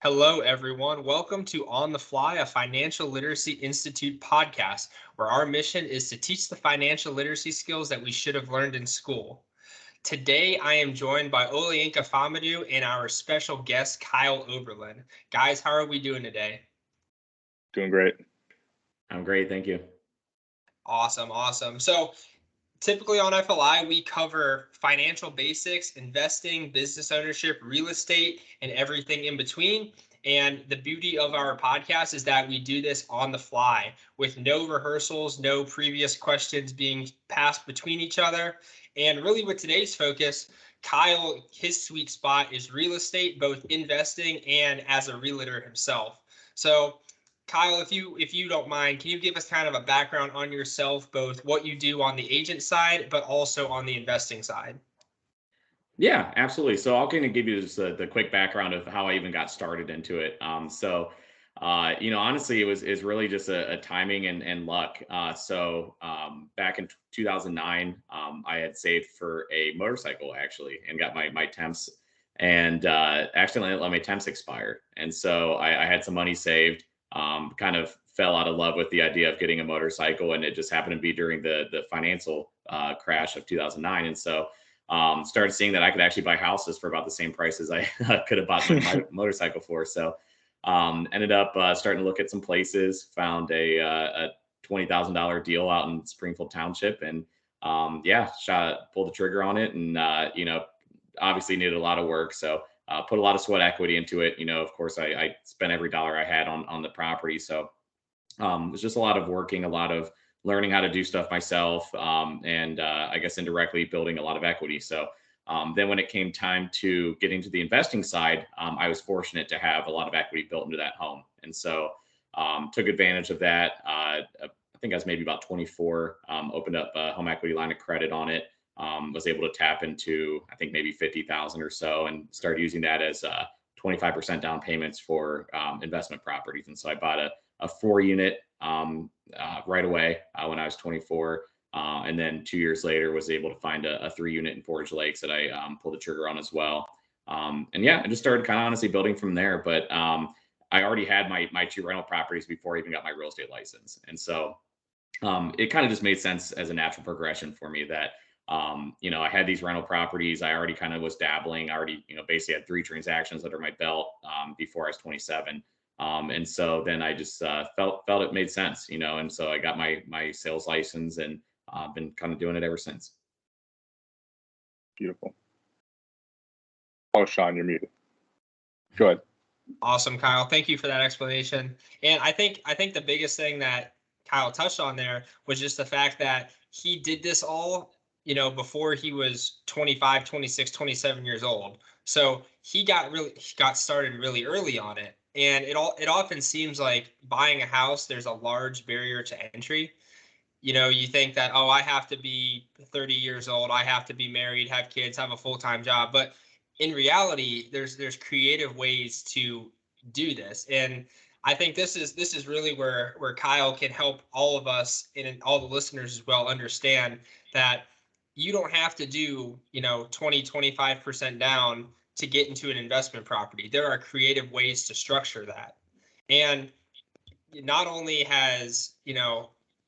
Hello, everyone. Welcome to On the Fly, a Financial Literacy Institute podcast, where our mission is to teach the financial literacy skills that we should have learned in school. Today, I am joined by Olayinka Famadou and our special guest, Kyle Oberlin. Guys, how are we doing today? Doing great. I'm great, thank you. Awesome, awesome. So, typically on FLI, we cover financial basics, investing, business ownership, real estate, and everything in between. And the beauty of our podcast is that we do this on the fly with no rehearsals, no previous questions being passed between each other. And really, with today's focus, Kyle, his sweet spot is real estate, both investing and as a realtor himself. So, Kyle, if you don't mind, can you give us kind of a background on yourself, both what you do on the agent side, but also on the investing side? Yeah, absolutely. So I'll kind of give you just the quick background of how I even got started into it. Honestly, it was really just a timing and luck. Back in 2009, I had saved for a motorcycle actually, and got my temps, and accidentally let my temps expire. And so I had some money saved. Kind of fell out of love with the idea of getting a motorcycle, and it just happened to be during the financial crash of 2009. And so started seeing that I could actually buy houses for about the same price as I could have bought my motorcycle for. So ended up starting to look at some places, found a $20,000 deal out in Springfield Township, and pulled the trigger on it, and obviously needed a lot of work. So put a lot of sweat equity into it. Of course, I spent every dollar I had on the property. So it was just a lot of working, a lot of learning how to do stuff myself, and I guess indirectly building a lot of equity. So then when it came time to getting to the investing side, I was fortunate to have a lot of equity built into that home. And so took advantage of that. I think I was maybe about 24, opened up a home equity line of credit on it, was able to tap into, I think, maybe 50,000 or so, and started using that as 25% down payments for investment properties. And so I bought a 4 unit right away when I was 24. And then 2 years later was able to find a 3 unit in Forge Lakes that I pulled the trigger on as well. I just started kind of honestly building from there. But I already had my two rental properties before I even got my real estate license. And so it kind of just made sense as a natural progression for me that I had these rental properties. I already kind of was dabbling. I already, basically had 3 transactions under my belt before I was 27. And so then I just felt it made sense, and so I got my sales license, and been kind of doing it ever since. Beautiful. Oh, Sean, you're muted. Go ahead. Awesome, Kyle. Thank you for that explanation. And I think the biggest thing that Kyle touched on there was just the fact that he did this all, before he was 25, 26, 27 years old. So he got started really early on it. And it often seems like buying a house, there's a large barrier to entry. You think that, oh, I have to be 30 years old, I have to be married, have kids, have a full-time job. But in reality, there's creative ways to do this. And I think this is really where Kyle can help all of us and all the listeners as well understand that you don't have to do, 20-25% down to get into an investment property. There are creative ways to structure that. And not only has,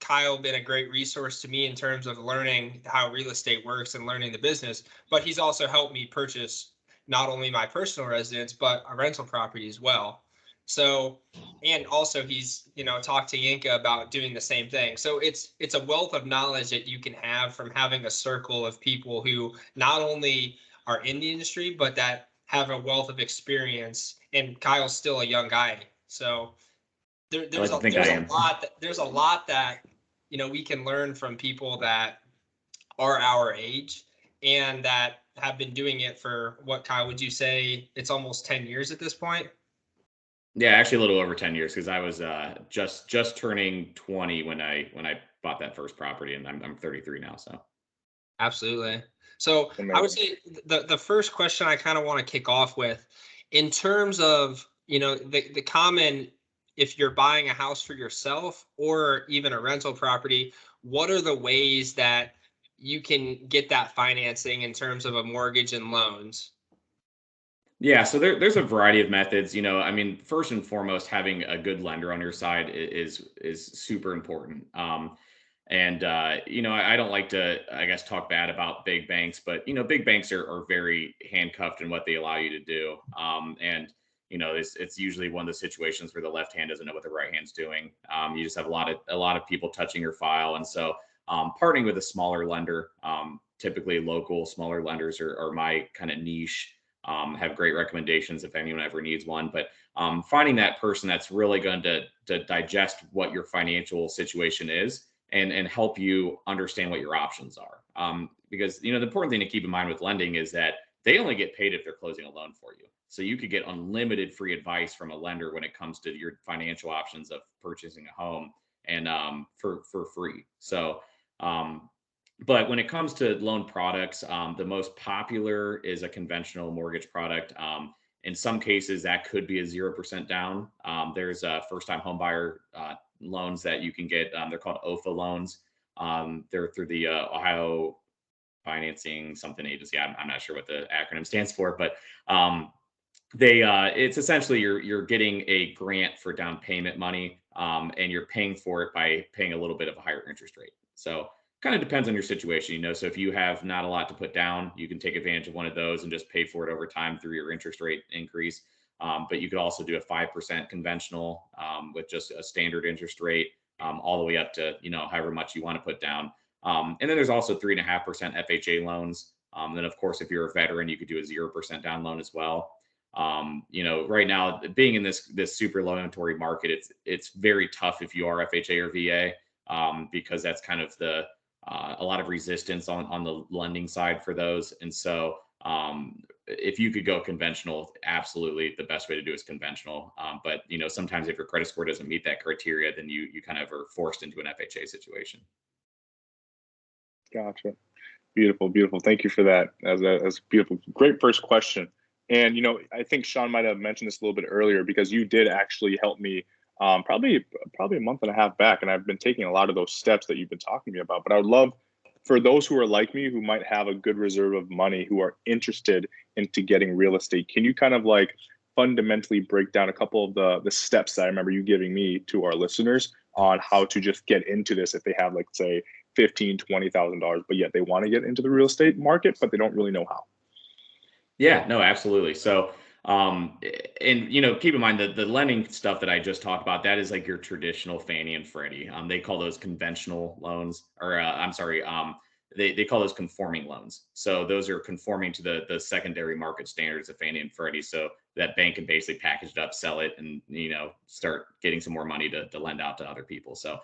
Kyle been a great resource to me in terms of learning how real estate works and learning the business, but he's also helped me purchase not only my personal residence, but a rental property as well. So, and also he's, talked to Yinka about doing the same thing. So it's a wealth of knowledge that you can have from having a circle of people who not only are in the industry, but that have a wealth of experience. And Kyle's still a young guy. So there's a lot that we can learn from people that are our age and that have been doing it for what, Kyle, would you say it's almost 10 years at this point? Yeah, actually a little over 10 years, because I was just turning 20 when I bought that first property, and I'm 33 now. So absolutely. So amazing. I would say the first question I kind of want to kick off with, in terms of the common, if you're buying a house for yourself or even a rental property, what are the ways that you can get that financing in terms of a mortgage and loans? Yeah, so there's a variety of methods. I mean, first and foremost, having a good lender on your side is super important. And I don't like to, I guess, talk bad about big banks, but big banks are very handcuffed in what they allow you to do. And it's usually one of the situations where the left hand doesn't know what the right hand's doing. You just have a lot of people touching your file, and so partnering with a smaller lender, typically local smaller lenders are my kind of niche. Have great recommendations if anyone ever needs one. But finding that person that's really going to digest what your financial situation is and help you understand what your options are. Because the important thing to keep in mind with lending is that they only get paid if they're closing a loan for you. So you could get unlimited free advice from a lender when it comes to your financial options of purchasing a home and for free. So but when it comes to loan products, the most popular is a conventional mortgage product. In some cases, that could be a 0% down. There's first-time homebuyer loans that you can get. They're called OFA loans. They're through the Ohio Financing something agency. I'm not sure what the acronym stands for, but it's essentially you're getting a grant for down payment money, and you're paying for it by paying a little bit of a higher interest rate. So kind of depends on your situation. So if you have not a lot to put down, you can take advantage of one of those and just pay for it over time through your interest rate increase. But you could also do a 5% conventional with just a standard interest rate, all the way up to however much you want to put down. And then there's also 3.5% FHA loans. Then of course, if you're a veteran, you could do a 0% down loan as well. Right now, being in this super low inventory market, it's very tough if you are FHA or VA, because that's kind of a lot of resistance on the lending side for those. And so if you could go conventional, absolutely the best way to do is conventional. But sometimes if your credit score doesn't meet that criteria, then you kind of are forced into an FHA situation. Gotcha. Beautiful, beautiful. Thank you for that. As beautiful, great first question. And I think Sean might have mentioned this a little bit earlier, because you did actually help me probably a month and a half back, and I've been taking a lot of those steps that you've been talking to me about. But I would love for those who are like me, who might have a good reserve of money, who are interested into getting real estate. Can you kind of like fundamentally break down a couple of the steps that I remember you giving me to our listeners on how to just get into this if they have, like, say, $15,000-$20,000, but yet they want to get into the real estate market, but they don't really know how? Yeah, no, absolutely. So, and keep in mind that the lending stuff that I just talked about, that is like your traditional Fannie and Freddie. They call those conventional loans, or I'm sorry, they call those conforming loans. So those are conforming to the secondary market standards of Fannie and Freddie. So that bank can basically package it up, sell it, and start getting some more money to lend out to other people. So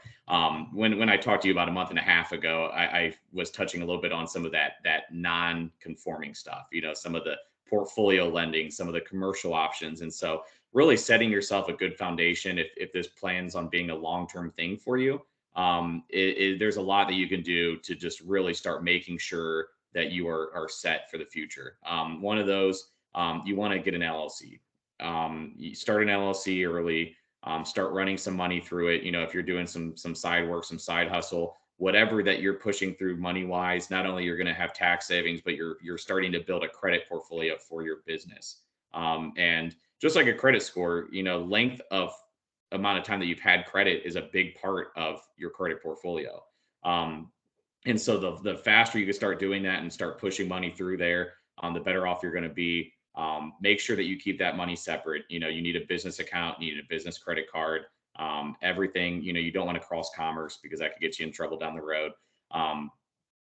when I talked to you about a month and a half ago, I was touching a little bit on some of that non-conforming stuff. Some of the portfolio lending, some of the commercial options, and so really setting yourself a good foundation if this plans on being a long-term thing for you. There's a lot that you can do to just really start making sure that you are set for the future. One of those, you want to get an LLC. You start an LLC early. Start running some money through it. If you're doing some side work, some side hustle, whatever that you're pushing through money wise, not only you're going to have tax savings, but you're starting to build a credit portfolio for your business. And just like a credit score, length of amount of time that you've had credit is a big part of your credit portfolio. And so the faster you can start doing that and start pushing money through there, the better off you're going to be. Make sure that you keep that money separate. You need a business account, you need a business credit card, everything. You don't want to cross commerce because that could get you in trouble down the road.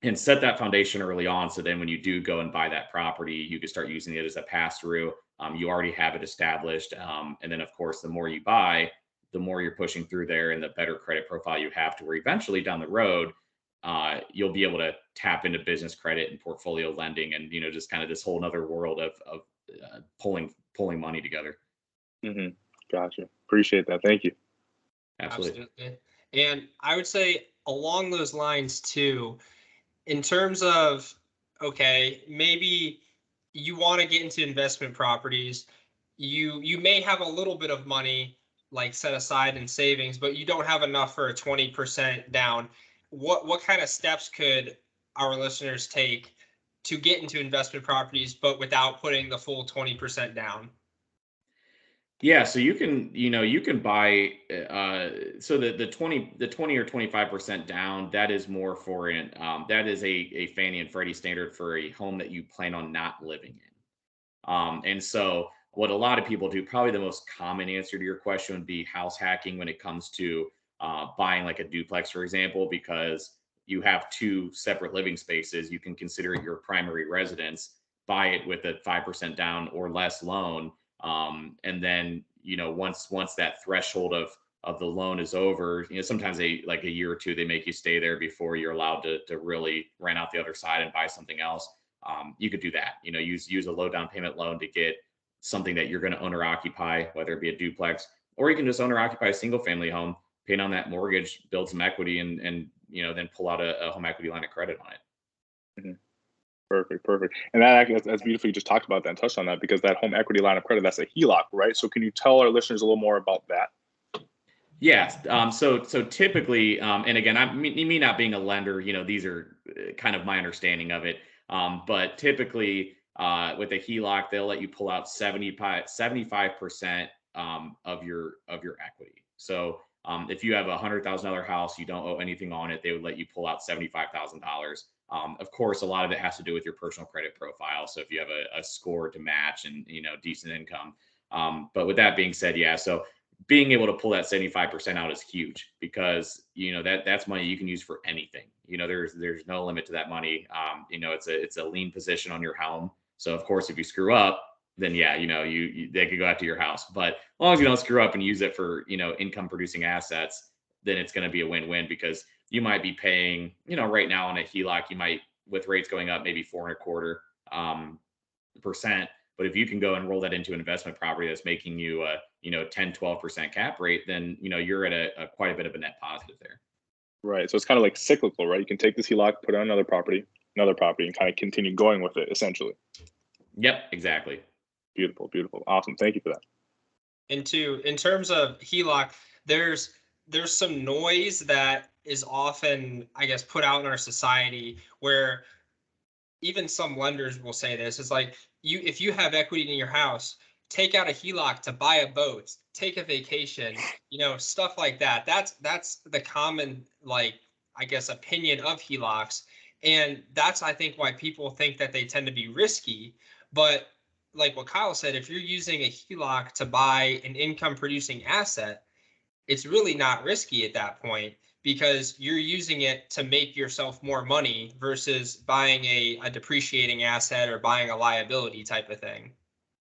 And set that foundation early on. So then when you do go and buy that property, you can start using it as a pass through. You already have it established. And then of course, the more you buy, the more you're pushing through there and the better credit profile you have, to where eventually down the road, you'll be able to tap into business credit and portfolio lending, and just kind of this whole nother world of pulling money together. Mm-hmm. Gotcha. Appreciate that. Thank you. Absolutely. And I would say along those lines too, in terms of, okay, maybe you want to get into investment properties, you may have a little bit of money like set aside in savings, but you don't have enough for a 20% down. What kind of steps could our listeners take to get into investment properties, but without putting the full 20% down? Yeah, so you can buy so the 20 or 25% down, that is more for that is a Fannie and Freddie standard for a home that you plan on not living in. And so what a lot of people do, probably the most common answer to your question would be house hacking when it comes to buying like a duplex, for example, because you have two separate living spaces. You can consider it your primary residence, buy it with a 5% down or less loan. And then, once that threshold of the loan is over, sometimes they like a year or two, they make you stay there before you're allowed to really rent out the other side and buy something else. You could do that, use a low down payment loan to get something that you're going to owner occupy, whether it be a duplex, or you can just owner occupy a single family home, pay on that mortgage, build some equity, and then pull out a home equity line of credit on it. Mhm. Perfect, perfect. And that actually, that's beautiful. You just talked about that and touched on that, because that home equity line of credit, that's a HELOC, right? So can you tell our listeners a little more about that? Yes. So typically, and again, me not being a lender, these are kind of my understanding of it. But typically, with a HELOC, they'll let you pull out 75% of your equity. So if you have $100,000 house, you don't owe anything on it, they would let you pull out $75,000. Of course, a lot of it has to do with your personal credit profile. So if you have a score to match and decent income. But with that being said, yeah. So being able to pull that 75% out is huge, because that's money you can use for anything. There's no limit to that money. It's a lien position on your home. So of course, if you screw up, then yeah, they could go after your house. But as long as you don't screw up and use it for income producing assets, then it's going to be a win-win, because you might be paying right now on a HELOC, you might, with rates going up, maybe 4.25%. But if you can go and roll that into an investment property that's making you a 10-12% cap rate, then you're at a quite a bit of a net positive there. Right. So it's kind of like cyclical, right? You can take this HELOC, put it on another property, and kind of continue going with it, essentially. Yep, exactly. Beautiful, beautiful. Awesome. Thank you for that. And two, in terms of HELOC, there's some noise that is often, I guess, put out in our society, where even some lenders will say this. It's like, if you have equity in your house, take out a HELOC to buy a boat, take a vacation, stuff like that. That's the common, like, I guess, opinion of HELOCs. And that's, I think, why people think that they tend to be risky. But like what Kyle said, if you're using a HELOC to buy an income producing asset, it's really not risky at that point, because you're using it to make yourself more money versus buying a depreciating asset or buying a liability type of thing.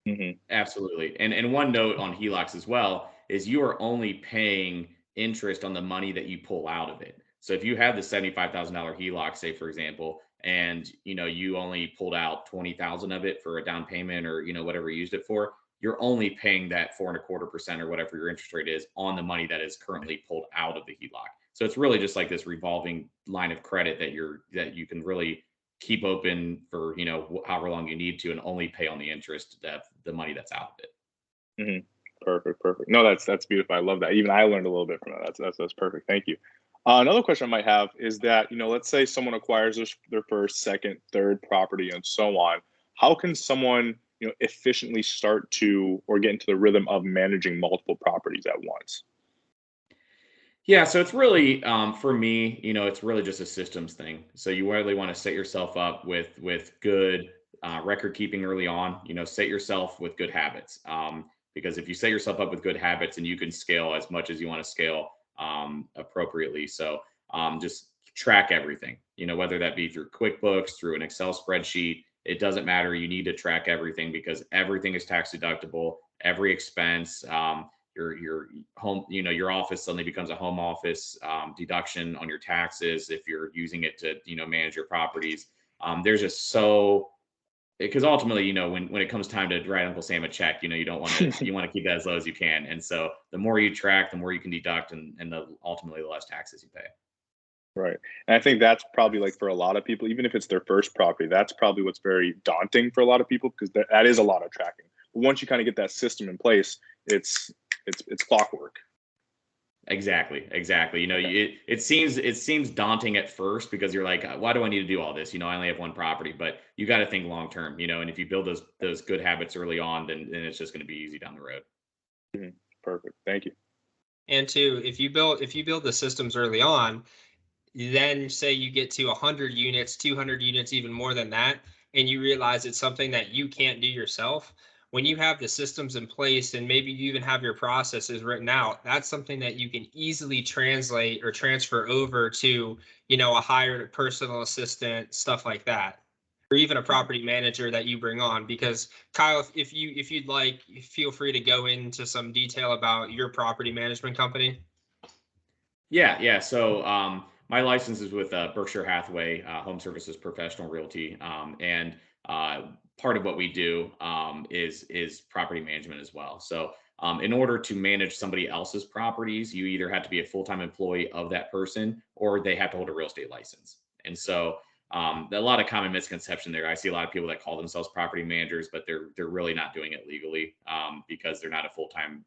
Mm-hmm. Absolutely. And one note on HELOCs as well is you are only paying interest on the money that you pull out of it. So if you have the $75,000 HELOC, say for example, and you only pulled out 20,000 of it for a down payment, or whatever you used it for, you're only paying that 4.25% or whatever your interest rate is on the money that is currently pulled out of the HELOC. So it's really just like this revolving line of credit that you can really keep open for however long you need to, and only pay on the interest, that the money that's out of it. Mm-hmm. Perfect, perfect. No, that's beautiful. I love that. Even I learned a little bit from that. That's perfect. Thank you. Another question I might have is that, let's say someone acquires their first, second, third property and so on. How can someone, efficiently start to, or get into the rhythm of managing multiple properties at once? Yeah, so it's really for me, it's really just a systems thing. So you really want to set yourself up with good record keeping early on. Set yourself with good habits, because if you set yourself up with good habits, and you can scale as much as you want to scale appropriately. So just track everything. Whether that be through QuickBooks, through an Excel spreadsheet, it doesn't matter. You need to track everything, because everything is tax deductible. Every expense. Your home, your office suddenly becomes a home office, deduction on your taxes if you're using it to manage your properties. There's just so, because ultimately when it comes time to write Uncle Sam a check, you don't want to you want to keep that as low as you can. And so the more you track, the more you can deduct, and ultimately the less taxes you pay. Right. And I think that's probably, like, for a lot of people, even if it's their first property, that's probably what's very daunting for a lot of people, because that is a lot of tracking. But once you kind of get that system in place, it's clockwork. Exactly. You know, Okay. it seems daunting at first because you're like, why do I need to do all this? You know, I only have one property, but you got to think long term. You know, and if you build those good habits early on, then it's just going to be easy down the road. Mhm. Perfect. Thank you. And two, if you build the systems early on, then say you get to 100 units, 200 units, even more than that, and you realize it's something that you can't do yourself. When you have the systems in place and maybe you even have your processes written out, that's something that you can easily translate or transfer over to, a hired personal assistant, stuff like that, or even a Mhm. property manager that you bring on. Because Kyle, if you'd like, feel free to go into some detail about your property management company. Yeah. So my license is with Berkshire Hathaway Home Services Professional Realty, and part of what we do is property management as well. So in order to manage somebody else's properties, you either have to be a full time employee of that person, or they have to hold a real estate license. And so a lot of common misconception there. I see a lot of people that call themselves property managers, but they're really not doing it legally because they're not a full time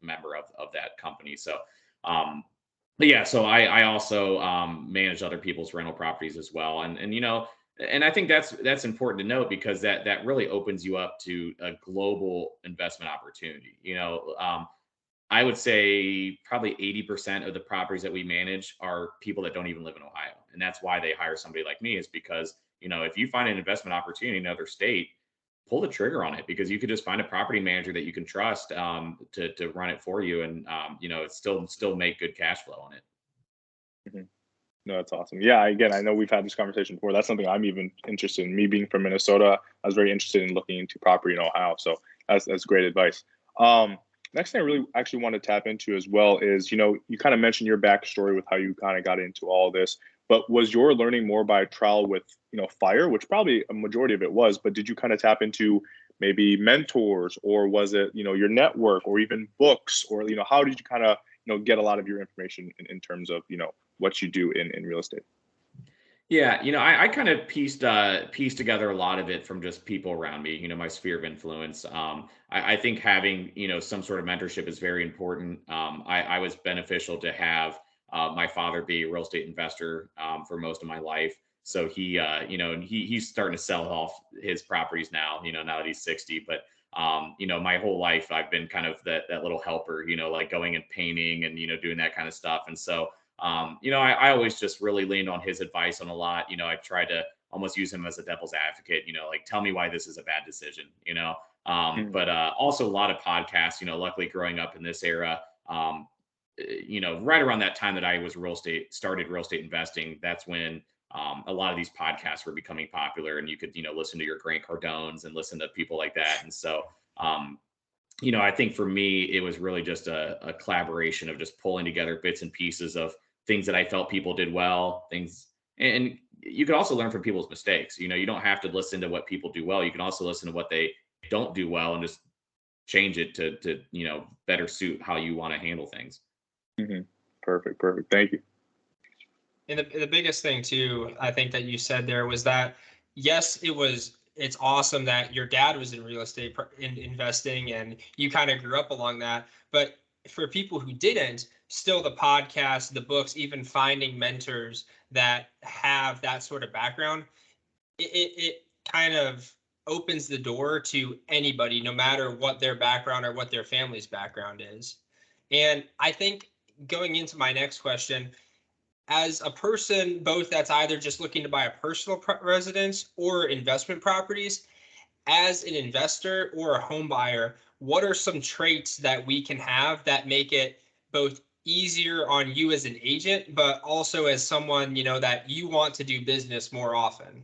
member of that company. So um, but yeah, so I also manage other people's rental properties as well, and you know, and I think that's important to note because that really opens you up to a global investment opportunity. You know, I would say probably 80% of the properties that we manage are people that don't even live in Ohio, and that's why they hire somebody like me. Is because you know if you find an investment opportunity in another state, pull the trigger on it because you could just find a property manager that you can trust to run it for you, and you know it's still make good cash flow on it. Mhm. No, that's awesome. Yeah, again, I know we've had this conversation before. That's something I'm even interested in. Me being from Minnesota, I was very interested in looking into property in Ohio. So that's great advice. Um, Next thing I really actually want to tap into as well is, you kind of mentioned your backstory with how you kind of got into all this, but was your learning more by trial with, fire, which probably a majority of it was, but did you kind of tap into maybe mentors, or was it, your network, or even books, or, how did you kind of, get a lot of your information in terms of, what you do in real estate? Yeah, you know, I kind of pieced together a lot of it from just people around me, you know, my sphere of influence. I think having, you know, some sort of mentorship is very important. I was beneficial to have my father be a real estate investor for most of my life. So you know, and he's starting to sell off his properties now, you know, now that he's 60. But you know, my whole life I've been kind of that little helper, you know, like going and painting and, you know, doing that kind of stuff. And so you know, I always just really leaned on his advice on a lot. You know, I tried to almost use him as a devil's advocate, you know, like tell me why this is a bad decision, you know. Mhm. But also a lot of podcasts, you know, luckily growing up in this era, you know, right around that time that I was started real estate investing, that's when a lot of these podcasts were becoming popular and you could, you know, listen to your Grant Cardones and listen to people like that. And so, um, you know, I think for me, it was really just a collaboration of just pulling together bits and pieces of things that I felt people did well, and you can also learn from people's mistakes. You know, you don't have to listen to what people do well. You can also listen to what they don't do well and just change it to you know, better suit how you want to handle things. Mhm. Perfect, perfect. Thank you. And the biggest thing too, I think that you said there was that yes, it's awesome that your dad was in real estate in investing and you kind of grew up along that. But for people who didn't, still the podcast, the books, even finding mentors that have that sort of background, it kind of opens the door to anybody, no matter what their background or what their family's background is. And I think going into my next question, as a person both that's either just looking to buy a personal residence or investment properties, as an investor or a home buyer, what are some traits that we can have that make it both easier on you as an agent, but also as someone, that you want to do business more often?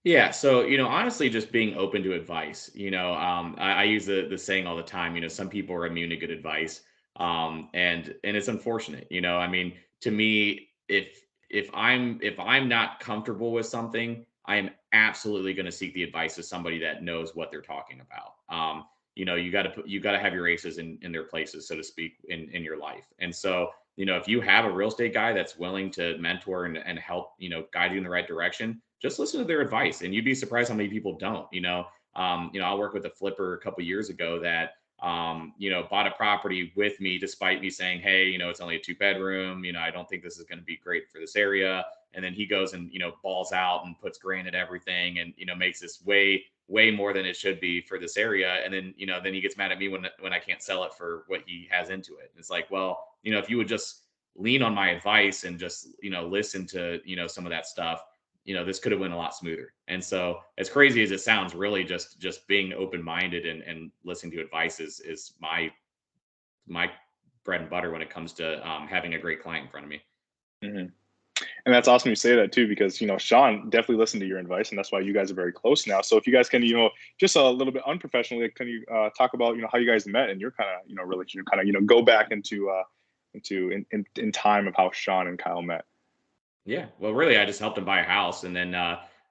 Yeah, so you know, honestly, just being open to advice. You know, I use the saying all the time. You know, some people are immune to good advice, and it's unfortunate. You know, I mean, to me, if I'm not comfortable with something, I am absolutely going to seek the advice of somebody that knows what they're talking about. You know, you got to have your aces in their places, so to speak, in your life. And so, you know, if you have a real estate guy that's willing to mentor and help, you know, guide you in the right direction, just listen to their advice, and you'd be surprised how many people don't. You know, I worked with a flipper a couple years ago that bought a property with me despite me saying, hey, it's only a 2-bedroom. I don't think this is going to be great for this area. And then he goes and, balls out and puts granite everything and, makes this way more than it should be for this area. And then, then he gets mad at me when I can't sell it for what he has into it. And it's like, well, if you would just lean on my advice and just, listen to, some of that stuff, this could have went a lot smoother. And so as crazy as it sounds, really just being open-minded and listening to advice is my bread and butter when it comes to having a great client in front of me. Mm-hmm. And that's awesome you say that too, because, Sean definitely listened to your advice, and that's why you guys are very close now. So if you guys can, just a little bit unprofessionally, can you talk about, how you guys met and your kind of, relationship, kind of, go back into in time of how Sean and Kyle met? Yeah, well, really, I just helped him buy a house, and then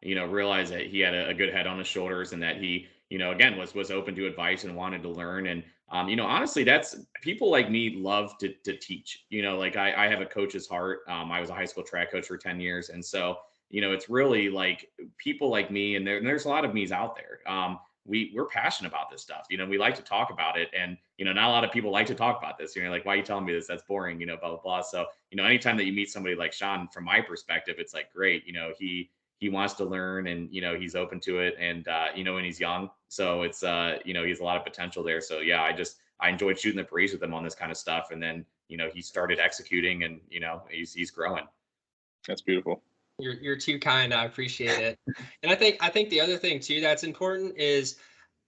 realized that he had a good head on his shoulders, and that he, again, was open to advice and wanted to learn. And honestly, that's people like me love to teach. Like I have a coach's heart. I was a high school track coach for 10 years, and so it's really like people like me, and there's a lot of me's out there. We're passionate about this stuff. We like to talk about it, and not a lot of people like to talk about this. Like, why are you telling me this? That's boring. Blah blah blah. So anytime that you meet somebody like Sean, from my perspective, it's like great. He wants to learn, and he's open to it, and and he's young, so it's he has a lot of potential there. So yeah, I enjoyed shooting the breeze with him on this kind of stuff, and then he started executing, and he's growing. That's beautiful. You're too kind. I appreciate it. And I think the other thing too that's important is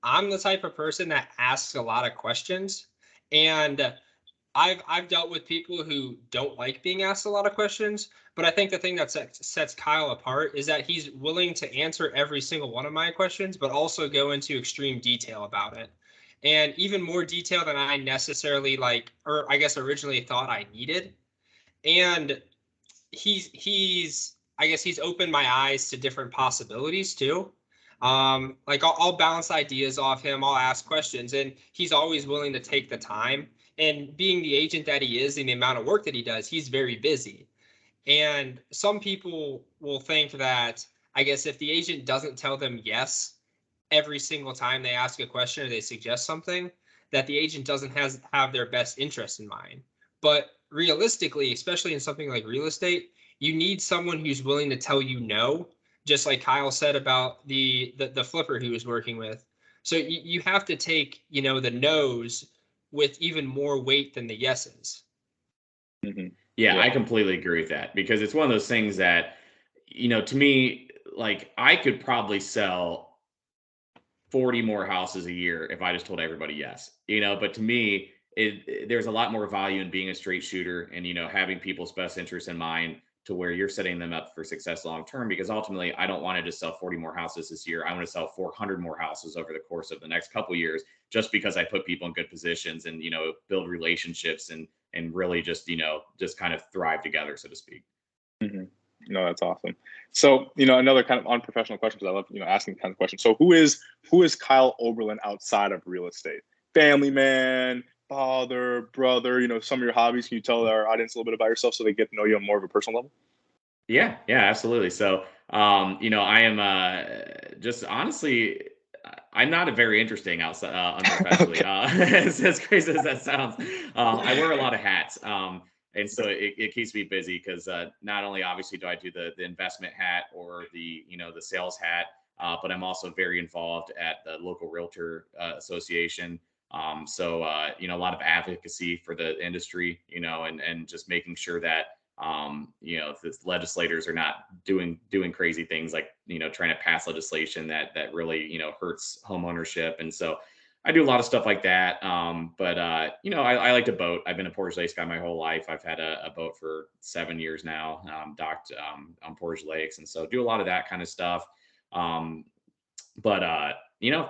I'm the type of person that asks a lot of questions, and I've dealt with people who don't like being asked a lot of questions. But I think the thing that sets Kyle apart is that he's willing to answer every single one of my questions, but also go into extreme detail about it, and even more detail than I necessarily like, or I guess originally thought I needed. And he's I guess he's opened my eyes to different possibilities too. Like I'll bounce ideas off him, I'll ask questions, and he's always willing to take the time. And being the agent that he is and the amount of work that he does, he's very busy. And some people will think that, I guess, if the agent doesn't tell them yes every single time they ask a question or they suggest something, that the agent doesn't have their best interest in mind. But realistically, especially in something like real estate, you need someone who's willing to tell you no, just like Kyle said about the flipper he was working with. So you have to take, the no's with even more weight than the yeses. Mm-hmm. Yeah, I completely agree with that, because it's one of those things that, to me, like I could probably sell 40 more houses a year if I just told everybody yes, but to me, there's a lot more value in being a straight shooter and, having people's best interests in mind, to where you're setting them up for success long term. Because ultimately, I don't want to just sell 40 more houses this year. I want to sell 400 more houses over the course of the next couple of years, just because I put people in good positions and, build relationships and really just, just kind of thrive together, so to speak. Mm-hmm. No, that's awesome. So, another kind of unprofessional question, because I love, asking kind of questions. So who is Kyle Oberlin outside of real estate? Family man, father, brother, some of your hobbies. Can you tell our audience a little bit about yourself so they get to know you on more of a personal level? Yeah, absolutely. So, I am just honestly, I'm not a very interesting outside unprofessionally. As crazy as that sounds, I wear a lot of hats, and so it keeps me busy, because not only obviously do I do the investment hat or the sales hat, but I'm also very involved at the local realtor association. So a lot of advocacy for the industry, and just making sure that the legislators are not doing crazy things, like, trying to pass legislation that really, hurts home ownership. And so I do a lot of stuff like that. But I like to boat. I've been a Portage Lakes guy my whole life. I've had a boat for 7 years now, docked on Portage Lakes. And so do a lot of that kind of stuff. But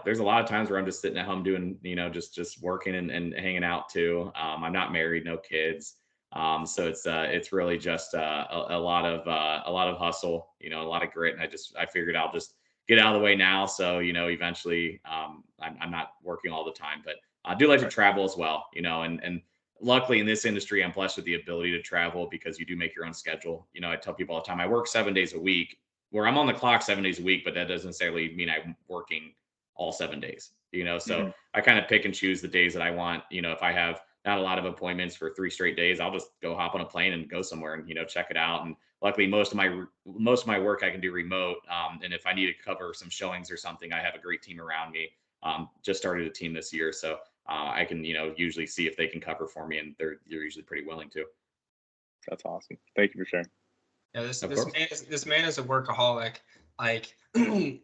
there's a lot of times where I'm just sitting at home doing, just working and hanging out too. I'm not married, no kids. So it's really just a lot of hustle, a lot of grit. And I figured I'll just get out of the way now. So, eventually I'm not working all the time, but I do like to travel as well, and luckily in this industry, I'm blessed with the ability to travel, because you do make your own schedule. I tell people all the time, I work 7 days a week, where I'm on the clock 7 days a week, but that doesn't necessarily mean I'm working all 7 days. So I kind of pick and choose the days that I want. If I have not a lot of appointments for 3 straight days, I'll just go hop on a plane and go somewhere and, check it out. And luckily most of my work I can do remote. And if I need to cover some showings or something, I have a great team around me. Just started a team this year. So I can, usually see if they can cover for me, and they're usually pretty willing to. That's awesome. Thank you for sharing. Yeah, this man is a workaholic. Like,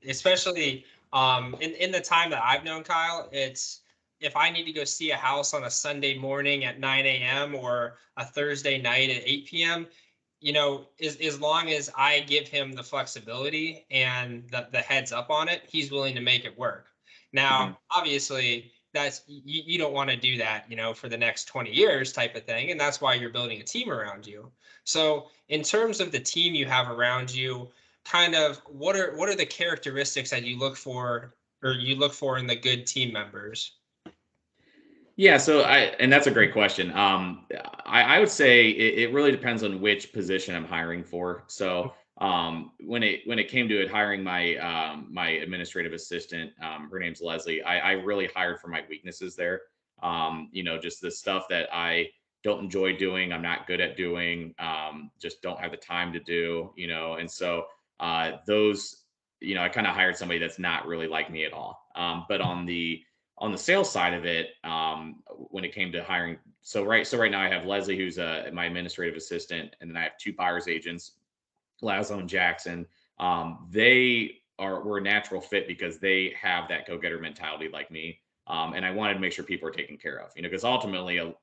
especially in the time that I've known Kyle, it's if I need to go see a house on a Sunday morning at 9 a.m. or a Thursday night at 8 p.m., as long as I give him the flexibility and the heads up on it, he's willing to make it work. Now, obviously, that's you don't want to do that, for the next 20 years type of thing. And that's why you're building a team around you. So in terms of the team you have around you, kind of what are the characteristics that you look for in the good team members? Yeah, and that's a great question. I would say it really depends on which position I'm hiring for. So when it came to it, hiring my administrative assistant, her name's Leslie. I really hired for my weaknesses there. Just the stuff that I don't enjoy doing, I'm not good at doing, just don't have the time to do, and so those, I kind of hired somebody that's not really like me at all. But on the sales side of it, when it came to hiring, so right now I have Leslie, who's my administrative assistant, and then I have 2 buyers agents, Laszlo and Jackson. We're a natural fit because they have that go-getter mentality like me. And I wanted to make sure people are taken care of, because ultimately, a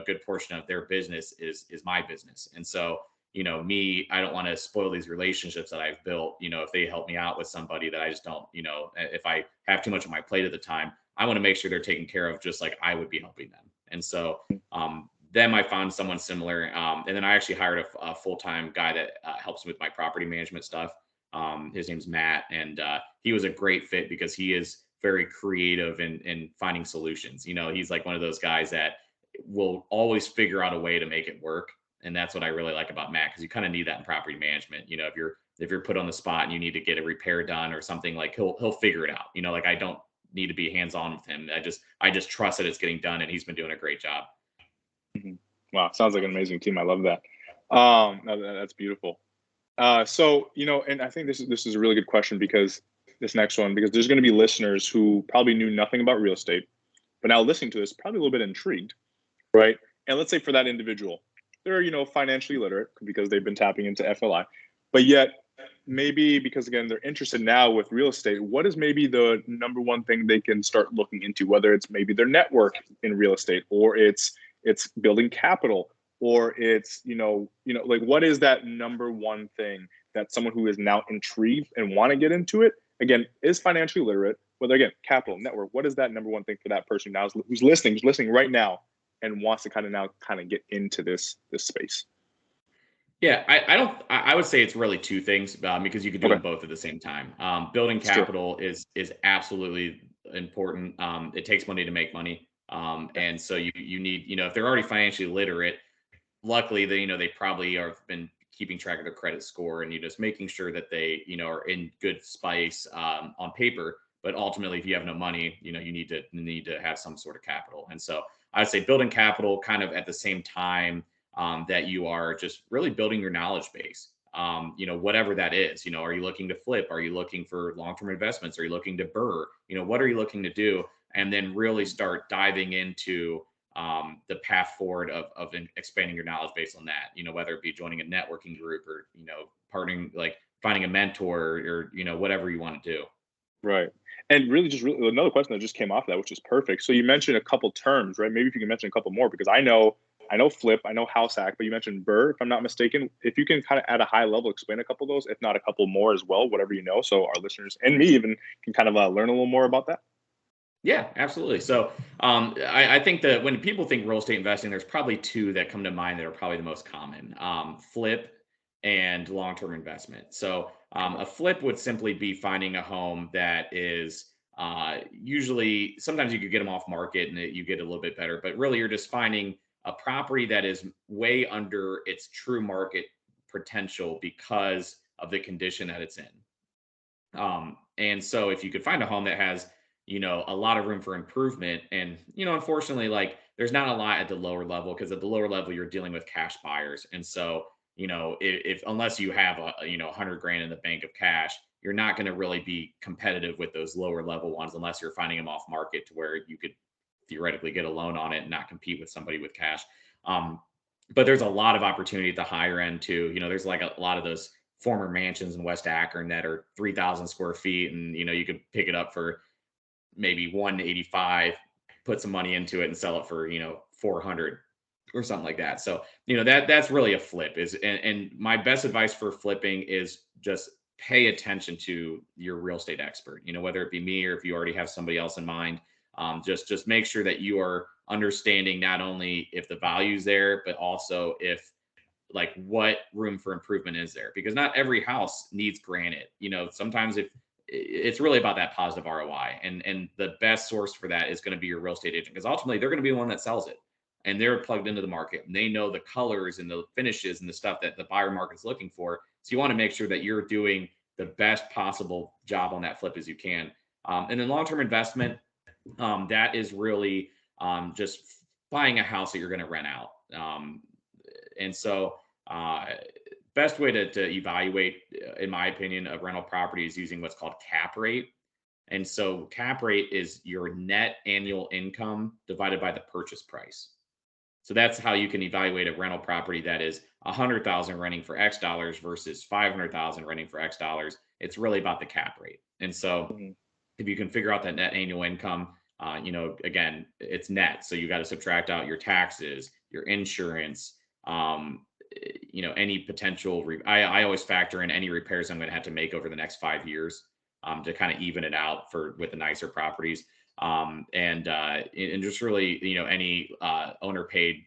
good portion of their business is my business. And so, I don't want to spoil these relationships that I've built, if they help me out with somebody that I just don't, if I have too much on my plate at the time, I want to make sure they're taken care of just like I would be helping them. And so, then I found someone similar. And then I actually hired a full-time guy that helps with my property management stuff. His name's Matt, and he was a great fit because he is very creative in finding solutions. He's like one of those guys that will always figure out a way to make it work. And that's what I really like about Matt, because you kind of need that in property management. If you're put on the spot and you need to get a repair done or something, like he'll figure it out. Like I don't need to be hands-on with him. I just trust that it's getting done, and he's been doing a great job. Wow, sounds like an amazing team. I love that. That's beautiful. So, and I think this is a really good question, because this next one, because there's going to be listeners who probably knew nothing about real estate, but now listening to this, probably a little bit intrigued, right? And let's say for that individual, they're, financially literate because they've been tapping into FLI, but yet maybe because, again, they're interested now with real estate, what is maybe the number one thing they can start looking into, whether it's maybe their network in real estate, or it's building capital, or it's, like, what is that number one thing that someone who is now intrigued and want to get into it, again, is financially literate, whether, again, capital, network, what is that number one thing for that person now who's listening right now and wants to kind of get into this space? Yeah, I would say it's really 2 things, because you could do them both at the same time. Building capital is absolutely important. It takes money to make money. And so you need, if they're already financially literate, luckily they probably have been keeping track of their credit score, and just making sure that they, are in good spice on paper. But ultimately, if you have no money, you need to have some sort of capital. And so I would say building capital kind of at the same time that you are just really building your knowledge base. Whatever that is, are you looking to flip? Are you looking for long-term investments? Are you looking to burr? What are you looking to do? And then really start diving into the path forward of expanding your knowledge base on that, whether it be joining a networking group or, partnering, like finding a mentor, or, whatever you want to do. Right. And really another question that just came off of that, which is perfect. So you mentioned a couple terms, right? Maybe if you can mention a couple more, because I know flip, I know house hack, but you mentioned burr, if I'm not mistaken. If you can kind of at a high level explain a couple of those, if not a couple more as well, whatever so our listeners and me even can kind of learn a little more about that. Yeah, absolutely. So I think that when people think real estate investing, there's probably 2 that come to mind that are probably the most common: flip and long-term investment. So a flip would simply be finding a home that is usually, sometimes you could get them off market and you get a little bit better, but really you're just finding a property that is way under its true market potential because of the condition that it's in. And so if you could find a home that has a lot of room for improvement. And, unfortunately, like there's not a lot at the lower level, because at the lower level, you're dealing with cash buyers. And so, if unless you have 100 grand in the bank of cash, you're not going to really be competitive with those lower level ones unless you're finding them off market to where you could theoretically get a loan on it and not compete with somebody with cash. Um, but there's a lot of opportunity at the higher end too. There's like a lot of those former mansions in West Akron that are 3,000 square feet, and you could pick it up for maybe 185, put some money into it and sell it for 400 or something like that. So that's really a flip. And my best advice for flipping is just pay attention to your real estate expert, whether it be me or if you already have somebody else in mind. Just make sure that you are understanding not only if the value's there, but also if, like, what room for improvement is there, because not every house needs granite. Sometimes if it's really about that positive ROI, and the best source for that is going to be your real estate agent, because ultimately they're going to be the one that sells it, and they're plugged into the market and they know the colors and the finishes and the stuff that the buyer market's looking for. So you want to make sure that you're doing the best possible job on that flip as you can. And then long-term investment, that is really just buying a house that you're going to rent out. And so best way to evaluate, in my opinion, a rental property is using what's called cap rate. And so cap rate is your net annual income divided by the purchase price. So that's how you can evaluate a rental property that is 100,000 renting for X dollars versus 500,000 renting for X dollars. It's really about the cap rate. And so if you can figure out that net annual income, again, it's net. So you got to subtract out your taxes, your insurance, any potential. I always factor in any repairs I'm going to have to make over the next 5 years to kind of even it out with the nicer properties. And just really, any owner paid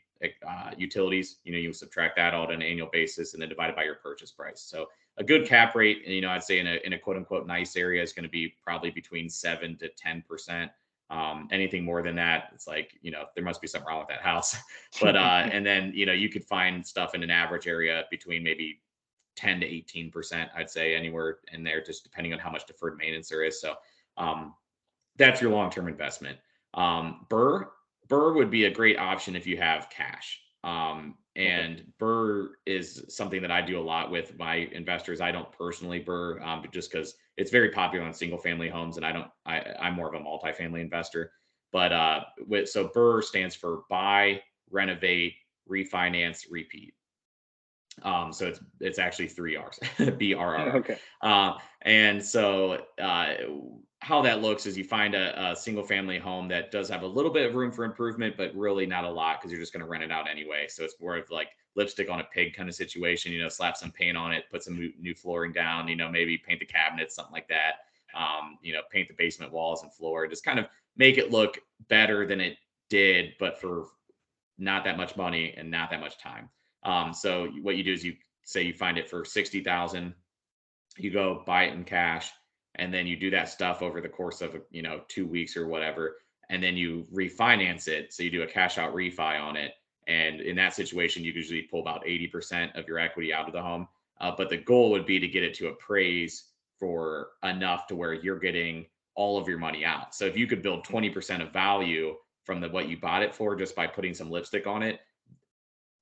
utilities, you subtract that out on an annual basis and then divide it by your purchase price. So a good cap rate, I'd say in a quote unquote nice area is going to be probably between 7 to 10%. Anything more than that, it's like, there must be something wrong with that house. But and then you could find stuff in an average area between maybe 10 to 18%, I'd say, anywhere in there, just depending on how much deferred maintenance there is. So that's your long-term investment. Burr would be a great option if you have cash. And Burr is something that I do a lot with my investors. I don't personally Burr, just because it's very popular on single family homes, and I'm more of a multifamily investor. But so Burr stands for buy, renovate, refinance, repeat. So it's actually 3 R's, BRR. Okay. And so how that looks is you find a single family home that does have a little bit of room for improvement, but really not a lot, because you're just going to rent it out anyway. So it's more of like lipstick on a pig kind of situation, slap some paint on it, put some new flooring down, maybe paint the cabinets, something like that. Paint the basement walls and floor, just kind of make it look better than it did, but for not that much money and not that much time. So what you do is you say you find it for 60,000, you go buy it in cash, and then you do that stuff over the course of 2 weeks or whatever, and then you refinance it. So you do a cash out refi on it, and in that situation, you usually pull about 80% of your equity out of the home. But the goal would be to get it to appraise for enough to where you're getting all of your money out. So if you could build 20% of value from what you bought it for just by putting some lipstick on it,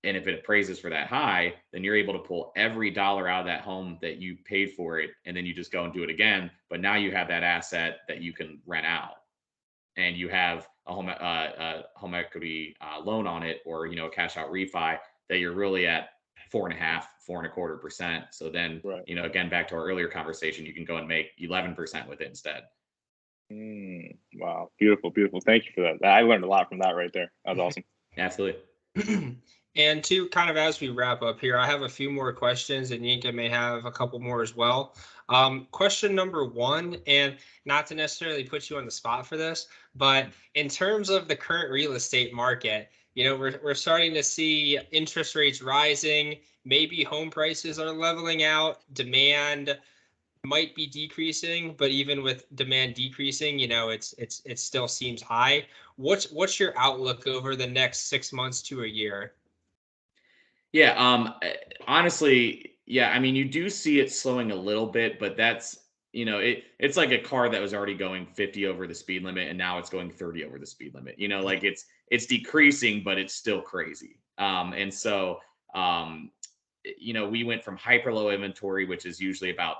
and if it appraises for that high, then you're able to pull every dollar out of that home that you paid for it, and then you just go and do it again. But now you have that asset that you can rent out, and you have a home equity loan on it, or a cash out refi that you're really at 4.5%, 4.25%. So then, Right. Again, back to our earlier conversation, you can go and make 11% with it instead. Wow, beautiful, beautiful. Thank you for that. I learned a lot from that right there. That was awesome. Absolutely. And to kind of, as we wrap up here, I have a few more questions, and Yinka may have a couple more as well. Question number one, and not to necessarily put you on the spot for this, but in terms of the current real estate market, we're starting to see interest rates rising. Maybe home prices are leveling out. Demand might be decreasing, but even with demand decreasing, it still seems high. What's your outlook over the next 6 months to a year? Yeah, honestly, yeah, I mean, you do see it slowing a little bit, but that's it's like a car that was already going 50 over the speed limit and now it's going 30 over the speed limit. Like it's decreasing, but it's still crazy. And so we went from hyper low inventory, which is usually about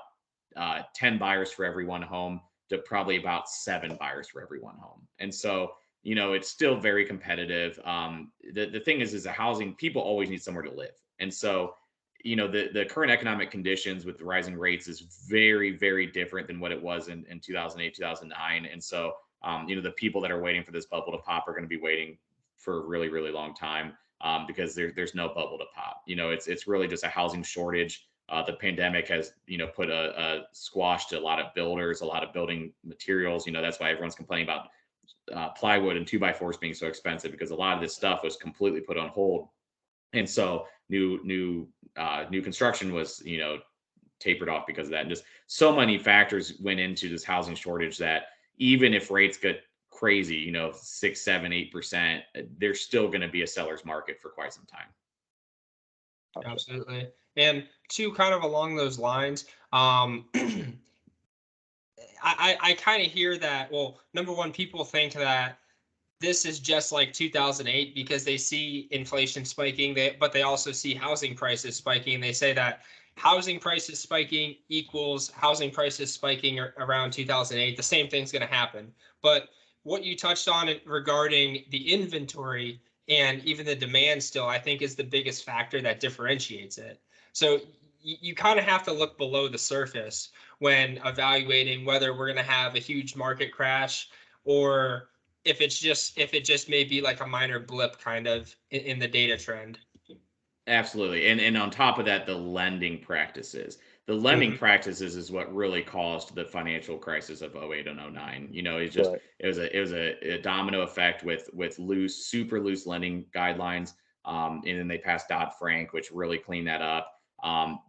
10 buyers for every one home, to probably about 7 buyers for every one home. And so, it's still very competitive. The thing is the housing, people always need somewhere to live. And so, the current economic conditions with the rising rates is very, very different than what it was in 2008, 2009. And so, the people that are waiting for this bubble to pop are going to be waiting for a really, really long time, because there's no bubble to pop. It's really just a housing shortage. The pandemic has, put a squash to a lot of builders, a lot of building materials. That's why everyone's complaining about plywood and 2x4s being so expensive, because a lot of this stuff was completely put on hold. And so new construction was, tapered off because of that. And just so many factors went into this housing shortage that even if rates get crazy, 6, 7, 8%, there's still going to be a seller's market for quite some time. Absolutely. And two, kind of along those lines, I kind of hear that. Well, number one, people think that this is just like 2008 because they see inflation spiking, but they also see housing prices spiking. They say that housing prices spiking equals housing prices spiking around 2008. The same thing's going to happen. But what you touched on regarding the inventory and even the demand still, I think is the biggest factor that differentiates it. So you kind of have to look below the surface when evaluating whether we're going to have a huge market crash, or if it just may be like a minor blip kind of in the data trend. Absolutely. And on top of that, the lending practices. The lending practices is what really caused the financial crisis of 08 and 09. It's just, Right. it was a domino effect with super loose lending guidelines. And then they passed Dodd-Frank, which really cleaned that up.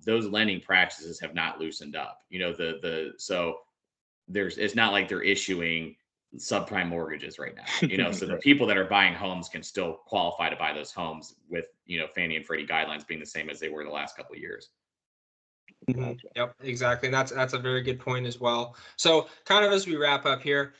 Those lending practices have not loosened up. So it's not like they're issuing subprime mortgages right now. So the people that are buying homes can still qualify to buy those homes with, Fannie and Freddie guidelines being the same as they were the last couple of years. Gotcha. Yep, exactly. And that's a very good point as well. So kind of as we wrap up here,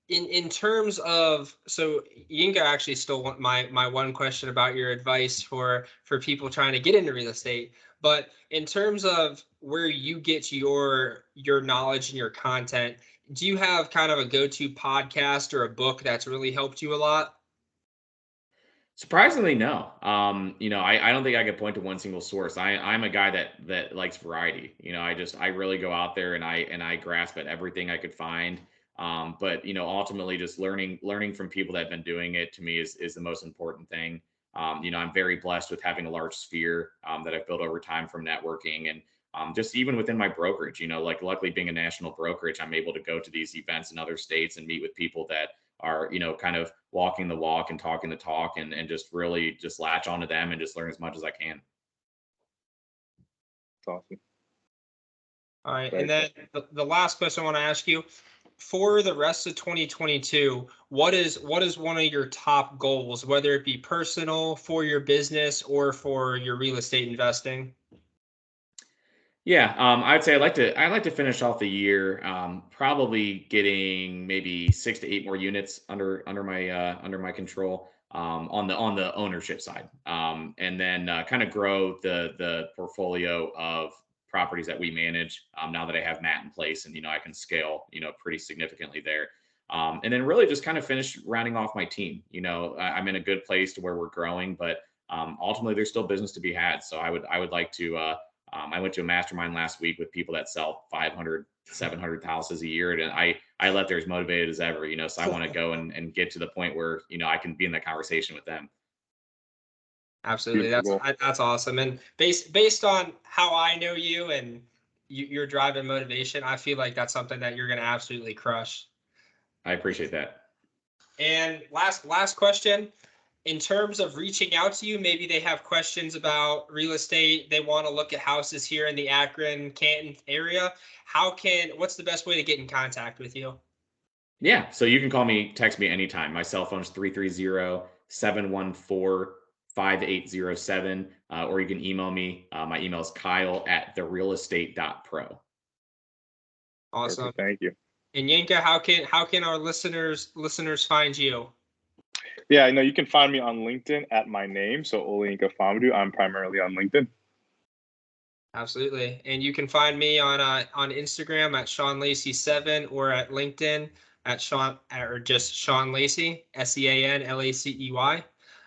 in terms of, so Yinka actually still want my one question about your advice for people trying to get into real estate. But in terms of where you get your knowledge and your content, do you have kind of a go-to podcast or a book that's really helped you a lot? Surprisingly, no. I don't think I could point to one single source. I'm a guy that likes variety. I really go out there and I grasp at everything I could find. But ultimately, just learning from people that have been doing it, to me, is the most important thing. I'm very blessed with having a large sphere that I've built over time from networking, and just even within my brokerage. Like, luckily, being a national brokerage, I'm able to go to these events in other states and meet with people that are, kind of walking the walk and talking the talk, and just really just latch onto them and just learn as much as I can. That's awesome. All right. Very And then the last question I want to ask you, for the rest of 2022, what is one of your top goals, whether it be personal, for your business, or for your real estate investing? Yeah, I'd say I'd like to finish off the year, probably getting maybe 6 to 8 more units under my control, on the ownership side, and then kind of grow the portfolio of properties that we manage. Now that I have Matt in place, and I can scale pretty significantly there, and then really just kind of finish rounding off my team. I'm in a good place to where we're growing, but ultimately there's still business to be had. So I would like to. I went to a mastermind last week with people that sell 500, 700 houses a year. And I left there as motivated as ever, so I want to go and get to the point where, I can be in that conversation with them. Absolutely. Beautiful. That's awesome. And based on how I know you and your drive and motivation, I feel like that's something that you're going to absolutely crush. I appreciate that. And last question, in terms of reaching out to you, maybe they have questions about real estate. They want to look at houses here in the Akron, Canton area. What's the best way to get in contact with you? Yeah. So you can text me anytime. My cell phone is 330-714-5807, or you can email me. My email is kyle@therealestate.pro. Awesome. Perfect. Thank you. And Yinka, how can our listeners find you? Yeah, I know you can find me on LinkedIn at my name. So Olayinka Famadu. I'm primarily on LinkedIn. Absolutely. And you can find me on Instagram at Sean Lacey 7 or at LinkedIn at Sean or just Sean Lacey, SeanLacey.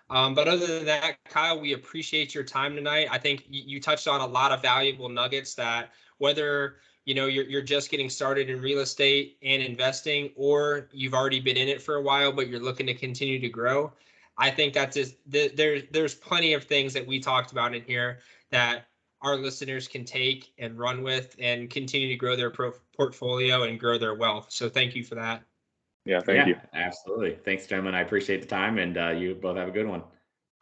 But other than that, Kyle, we appreciate your time tonight. I think you touched on a lot of valuable nuggets that whether you're just getting started in real estate and investing, or you've already been in it for a while, but you're looking to continue to grow. I think that's just there's plenty of things that we talked about in here that our listeners can take and run with and continue to grow their portfolio and grow their wealth. So thank you for that. Yeah, thank you. Absolutely. Thanks, gentlemen. I appreciate the time, and you both have a good one.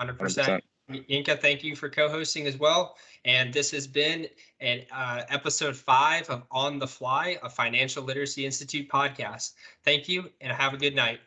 100%. Yinka, thank you for co-hosting as well. And this has been an episode 5 of On the Fly, a Financial Literacy Institute podcast. Thank you and have a good night.